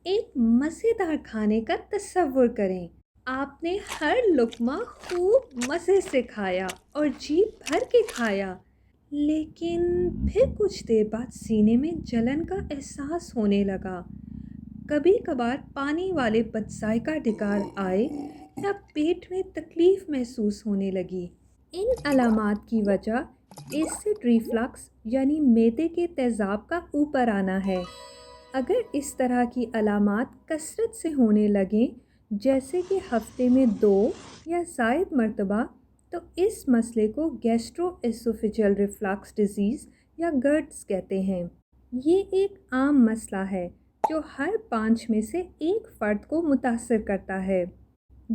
ایک مزیدار کھانے کا تصور کریں۔ آپ نے ہر لقمہ خوب مزے سے کھایا اور جی بھر کے کھایا، لیکن پھر کچھ دیر بعد سینے میں جلن کا احساس ہونے لگا۔ کبھی کبھار پانی والے بد ذائقہ ڈکار آئے یا پیٹ میں تکلیف محسوس ہونے لگی۔ ان علامات کی وجہ ایسڈ ریفلکس یعنی معدے کے تیزاب کا اوپر آنا ہے۔ اگر اس طرح کی علامات کثرت سے ہونے لگیں، جیسے کہ ہفتے میں 2 یا زائد مرتبہ، تو اس مسئلے کو گیسٹرو اسوفیجل ریفلکس ڈیزیز یا گرڈز کہتے ہیں۔ یہ ایک عام مسئلہ ہے جو ہر 5 میں سے ایک فرد کو متاثر کرتا ہے۔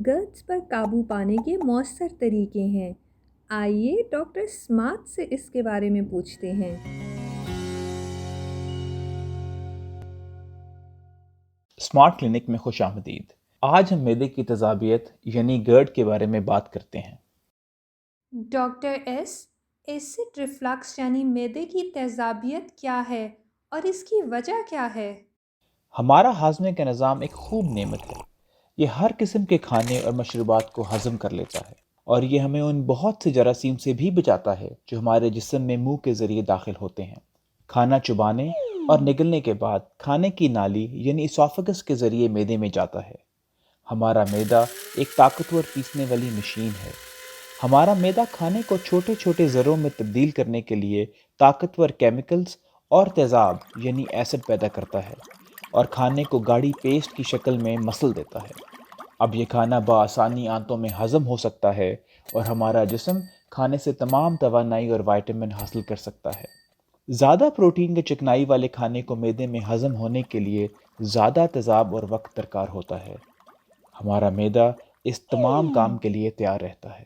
گرڈز پر قابو پانے کے مؤثر طریقے ہیں۔ آئیے ڈاکٹر اسمارٹ سے اس کے بارے میں پوچھتے ہیں۔ اسمارٹ کلینک میں خوش آمدید۔ آج ہم معدے کی تیزابیت یعنی گرڈ کے بارے میں بات کرتے ہیں۔ ڈاکٹر ایس، ایسڈ ریفلکس یعنی معدے کی تیزابیت کیا ہے اور اس کی وجہ کیا ہے؟ ہمارا ہاضمے کا نظام ایک خوب نعمت ہے۔ یہ ہر قسم کے کھانے اور مشروبات کو ہضم کر لیتا ہے، اور یہ ہمیں ان بہت سے جراثیم سے بھی بچاتا ہے جو ہمارے جسم میں منہ کے ذریعے داخل ہوتے ہیں۔ کھانا چبانے اور نگلنے کے بعد کھانے کی نالی یعنی اسوفیگس کے ذریعے معدے میں جاتا ہے۔ ہمارا معدہ ایک طاقتور پیسنے والی مشین ہے۔ ہمارا معدہ کھانے کو چھوٹے چھوٹے ذروں میں تبدیل کرنے کے لیے طاقتور کیمیکلز اور تیزاب یعنی ایسڈ پیدا کرتا ہے، اور کھانے کو گاڑھی پیسٹ کی شکل میں مسل دیتا ہے۔ اب یہ کھانا بآسانی آنتوں میں ہضم ہو سکتا ہے، اور ہمارا جسم کھانے سے تمام توانائی اور وائٹامن حاصل کر سکتا ہے۔ زیادہ پروٹین کے چکنائی والے کھانے کو معدے میں ہضم ہونے کے لیے زیادہ تیزاب اور وقت درکار ہوتا ہے۔ ہمارا معدہ اس تمام کام کے لیے تیار رہتا ہے۔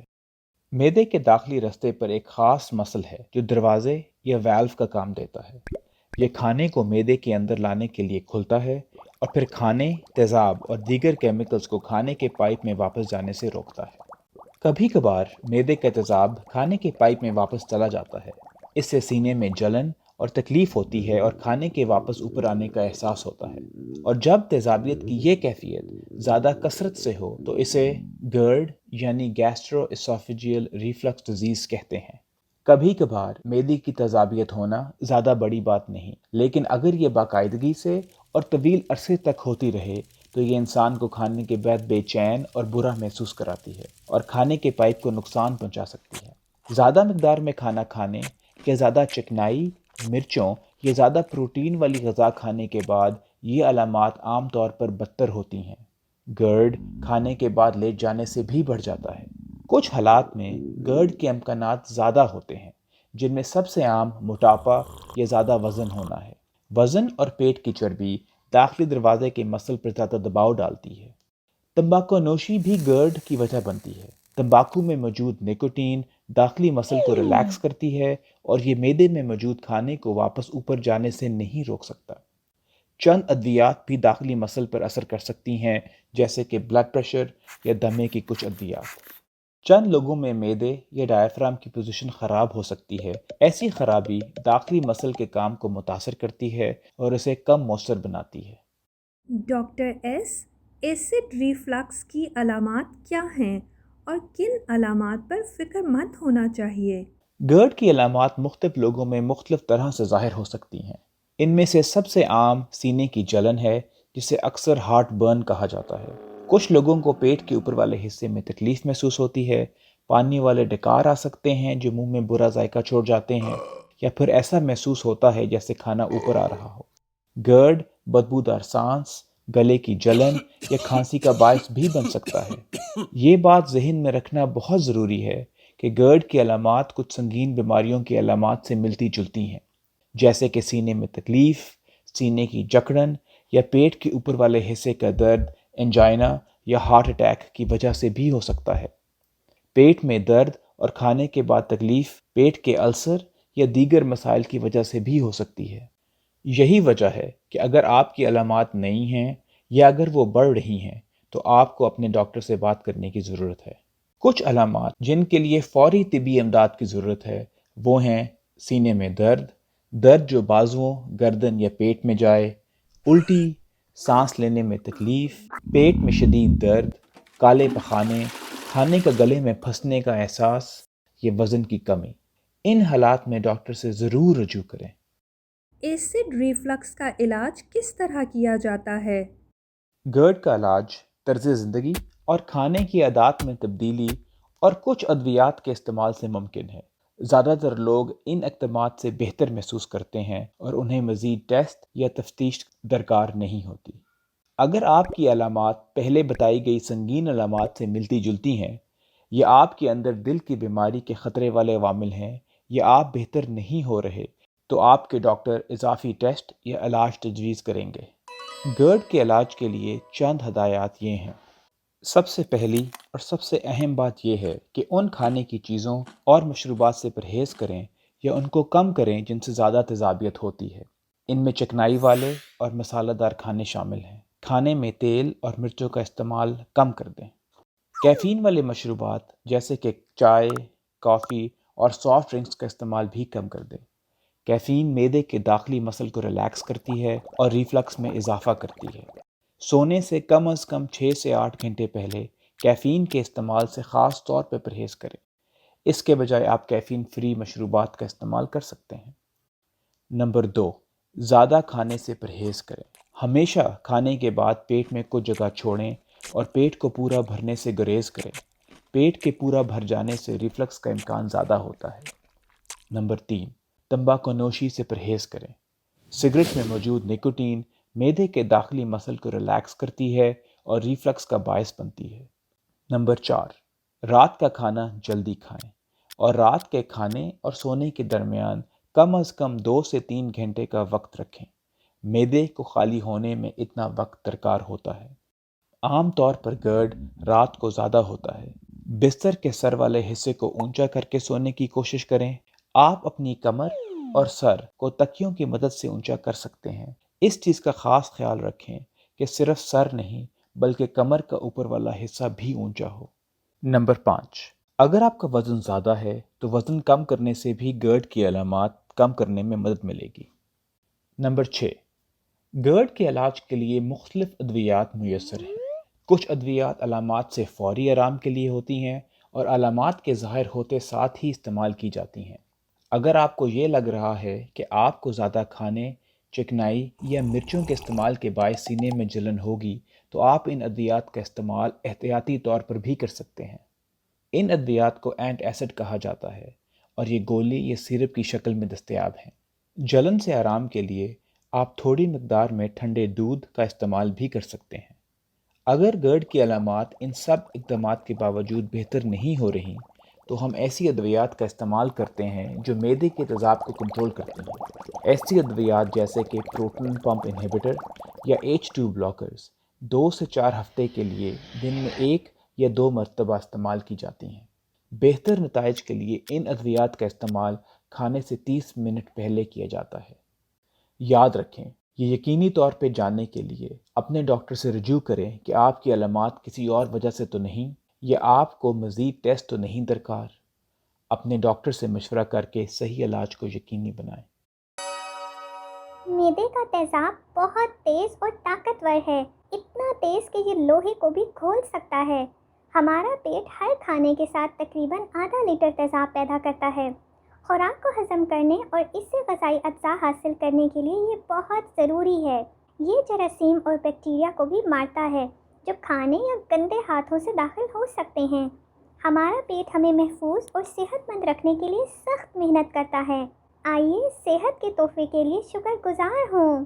معدے کے داخلی رستے پر ایک خاص مسل ہے جو دروازے یا والو کا کام دیتا ہے۔ یہ کھانے کو معدے کے اندر لانے کے لیے کھلتا ہے اور پھر کھانے، تیزاب اور دیگر کیمیکلز کو کھانے کے پائپ میں واپس جانے سے روکتا ہے۔ کبھی کبھار معدے کا تیزاب کھانے کے پائپ میں واپس چلا جاتا ہے۔ اس سے سینے میں جلن اور تکلیف ہوتی ہے اور کھانے کے واپس اوپر آنے کا احساس ہوتا ہے، اور جب تیزابیت کی یہ کیفیت زیادہ کثرت سے ہو تو اسے گرڈ یعنی گیسٹرو اسوفیجیل ریفلکس ڈیزیز کہتے ہیں۔ کبھی کبھار معدے کی تیزابیت ہونا زیادہ بڑی بات نہیں، لیکن اگر یہ باقاعدگی سے اور طویل عرصے تک ہوتی رہے تو یہ انسان کو کھانے کے بعد بے چین اور برا محسوس کراتی ہے اور کھانے کے پائپ کو نقصان پہنچا سکتی ہے۔ زیادہ مقدار میں کھانا کھانے یا زیادہ چکنائی، مرچوں یا زیادہ پروٹین والی غذا کھانے کے بعد یہ علامات عام طور پر بدتر ہوتی ہیں۔ گرڈ کھانے کے بعد لیٹ جانے سے بھی بڑھ جاتا ہے۔ کچھ حالات میں گرڈ کے امکانات زیادہ ہوتے ہیں، جن میں سب سے عام موٹاپا یا زیادہ وزن ہونا ہے۔ وزن اور پیٹ کی چربی داخلی دروازے کے مسل پر زیادہ دباؤ ڈالتی ہے۔ تمباکو نوشی بھی گرڈ کی وجہ بنتی ہے۔ تمباکو میں موجود نیکوٹین داخلی مسل کو ریلیکس کرتی ہے، اور یہ معدے میں موجود کھانے کو واپس اوپر جانے سے نہیں روک سکتا۔ چند ادویات بھی داخلی مسل پر اثر کر سکتی ہیں، جیسے کہ بلڈ پریشر یا دمے کی کچھ ادویات۔ چند لوگوں میں معدے یا ڈایافرام کی پوزیشن خراب ہو سکتی ہے۔ ایسی خرابی داخلی مسل کے کام کو متاثر کرتی ہے اور اسے کم مؤثر بناتی ہے۔ ڈاکٹر ایس، ایسڈ ریفلکس کی علامات کیا ہیں اور کن علامات پر فکر مند ہونا چاہیے؟ گرڈ کی علامات مختلف لوگوں میں مختلف طرح سے ظاہر ہو سکتی ہیں۔ ان میں سے سب سے عام سینے کی جلن ہے، جسے اکثر ہارٹ برن کہا جاتا ہے۔ کچھ لوگوں کو پیٹ کے اوپر والے حصے میں تکلیف محسوس ہوتی ہے۔ پانی والے ڈکار آ سکتے ہیں جو منہ میں برا ذائقہ چھوڑ جاتے ہیں، یا پھر ایسا محسوس ہوتا ہے جیسے کھانا اوپر آ رہا ہو۔ گرڈ بدبودار سانس، گلے کی جلن یا کھانسی کا باعث بھی بن سکتا ہے۔ یہ بات ذہن میں رکھنا بہت ضروری ہے کہ گرڈ کی علامات کچھ سنگین بیماریوں کی علامات سے ملتی جلتی ہیں، جیسے کہ سینے میں تکلیف، سینے کی جکڑن یا پیٹ کے اوپر والے حصے کا درد انجائنا یا ہارٹ اٹیک کی وجہ سے بھی ہو سکتا ہے۔ پیٹ میں درد اور کھانے کے بعد تکلیف پیٹ کے السر یا دیگر مسائل کی وجہ سے بھی ہو سکتی ہے۔ یہی وجہ ہے کہ اگر آپ کی علامات نہیں ہیں یا اگر وہ بڑھ رہی ہیں تو آپ کو اپنے ڈاکٹر سے بات کرنے کی ضرورت ہے۔ کچھ علامات جن کے لیے فوری طبی امداد کی ضرورت ہے وہ ہیں سینے میں درد، درد جو بازوؤں، گردن یا پیٹ میں جائے، الٹی، سانس لینے میں تکلیف، پیٹ میں شدید درد، کالے پخانے، کھانے کا گلے میں پھنسنے کا احساس، یہ وزن کی کمی۔ ان حالات میں ڈاکٹر سے ضرور رجوع کریں۔ ایسڈ ریفلکس کا علاج کس طرح کیا جاتا ہے؟ گرڈ کا علاج طرز زندگی اور کھانے کی عادات میں تبدیلی اور کچھ ادویات کے استعمال سے ممکن ہے۔ زیادہ تر لوگ ان اقدامات سے بہتر محسوس کرتے ہیں اور انہیں مزید ٹیسٹ یا تفتیش درکار نہیں ہوتی۔ اگر آپ کی علامات پہلے بتائی گئی سنگین علامات سے ملتی جلتی ہیں، یا آپ کے اندر دل کی بیماری کے خطرے والے عوامل ہیں، یا آپ بہتر نہیں ہو رہے، تو آپ کے ڈاکٹر اضافی ٹیسٹ یا علاج تجویز کریں گے۔ گرڈ کے علاج کے لیے چند ہدایات یہ ہیں۔ سب سے پہلی اور سب سے اہم بات یہ ہے کہ ان کھانے کی چیزوں اور مشروبات سے پرہیز کریں یا ان کو کم کریں جن سے زیادہ تیزابیت ہوتی ہے۔ ان میں چکنائی والے اور مسالہ دار کھانے شامل ہیں۔ کھانے میں تیل اور مرچوں کا استعمال کم کر دیں۔ کیفین والے مشروبات جیسے کہ چائے، کافی اور سافٹ ڈرنکس کا استعمال بھی کم کر دیں۔ کیفین معدے کے داخلی مسل کو ریلیکس کرتی ہے اور ریفلکس میں اضافہ کرتی ہے۔ سونے سے کم از کم 6 سے 8 گھنٹے پہلے کیفین کے استعمال سے خاص طور پہ پرہیز کریں۔ اس کے بجائے آپ کیفین فری مشروبات کا استعمال کر سکتے ہیں۔ نمبر 2، زیادہ کھانے سے پرہیز کریں۔ ہمیشہ کھانے کے بعد پیٹ میں کچھ جگہ چھوڑیں اور پیٹ کو پورا بھرنے سے گریز کریں۔ پیٹ کے پورا بھر جانے سے ریفلکس کا امکان زیادہ ہوتا ہے۔ نمبر 3، تمباکو نوشی سے پرہیز کریں۔ سگریٹ میں موجود نکوٹین معدے کے داخلی مسل کو ریلیکس کرتی ہے اور ریفلکس کا باعث بنتی ہے۔ نمبر 4، رات کا کھانا جلدی کھائیں اور رات کے کھانے اور سونے کے درمیان کم از کم 2 سے 3 گھنٹے کا وقت رکھیں۔ معدے کو خالی ہونے میں اتنا وقت درکار ہوتا ہے۔ عام طور پر گرڈ رات کو زیادہ ہوتا ہے۔ بستر کے سر والے حصے کو اونچا کر کے سونے کی کوشش کریں۔ آپ اپنی کمر اور سر کو تکیوں کی مدد سے اونچا کر سکتے ہیں۔ اس چیز کا خاص خیال رکھیں کہ صرف سر نہیں بلکہ کمر کا اوپر والا حصہ بھی اونچا ہو۔ نمبر 5، اگر آپ کا وزن زیادہ ہے تو وزن کم کرنے سے بھی گرڈ کی علامات کم کرنے میں مدد ملے گی۔ نمبر 6، گرڈ کے علاج کے لیے مختلف ادویات میسر ہیں۔ کچھ ادویات علامات سے فوری آرام کے لیے ہوتی ہیں اور علامات کے ظاہر ہوتے ساتھ ہی استعمال کی جاتی ہیں۔ اگر آپ کو یہ لگ رہا ہے کہ آپ کو زیادہ کھانے، چکنائی یا مرچوں کے استعمال کے باعث سینے میں جلن ہوگی تو آپ ان ادویات کا استعمال احتیاطی طور پر بھی کر سکتے ہیں۔ ان ادویات کو اینٹ ایسڈ کہا جاتا ہے اور یہ گولی یا سیرپ کی شکل میں دستیاب ہیں۔ جلن سے آرام کے لیے آپ تھوڑی مقدار میں ٹھنڈے دودھ کا استعمال بھی کر سکتے ہیں۔ اگر گرڈ کی علامات ان سب اقدامات کے باوجود بہتر نہیں ہو رہی تو ہم ایسی ادویات کا استعمال کرتے ہیں جو معدے کے تیزاب کو کنٹرول کرتی ہیں۔ ایسی ادویات جیسے کہ پروٹون پمپ انہیبیٹر یا H2 بلاکرز 2 سے 4 ہفتے کے لیے دن میں 1 یا 2 مرتبہ استعمال کی جاتی ہیں۔ بہتر نتائج کے لیے ان ادویات کا استعمال کھانے سے 30 منٹ پہلے کیا جاتا ہے۔ یاد رکھیں، یہ یقینی طور پہ جاننے کے لیے اپنے ڈاکٹر سے رجوع کریں کہ آپ کی علامات کسی اور وجہ سے تو نہیں یا آپ کو مزید ٹیسٹ تو نہیں درکار۔ اپنے ڈاکٹر سے مشورہ کر کے صحیح علاج کو یقینی بنائیں۔ معدے کا تیزاب بہت تیز اور طاقتور ہے، اتنا تیز کہ یہ لوہے کو بھی کھول سکتا ہے۔ ہمارا پیٹ ہر کھانے کے ساتھ تقریباً آدھا لیٹر تیزاب پیدا کرتا ہے۔ خوراک کو ہضم کرنے اور اس سے غذائی اجزاء حاصل کرنے کے لیے یہ بہت ضروری ہے۔ یہ جراثیم اور بیکٹیریا کو بھی مارتا ہے جو کھانے یا گندے ہاتھوں سے داخل ہو سکتے ہیں۔ ہمارا پیٹ ہمیں محفوظ اور صحت مند رکھنے کے لیے سخت محنت کرتا ہے۔ آئیے صحت کے تحفے کے لیے شکر گزار ہوں۔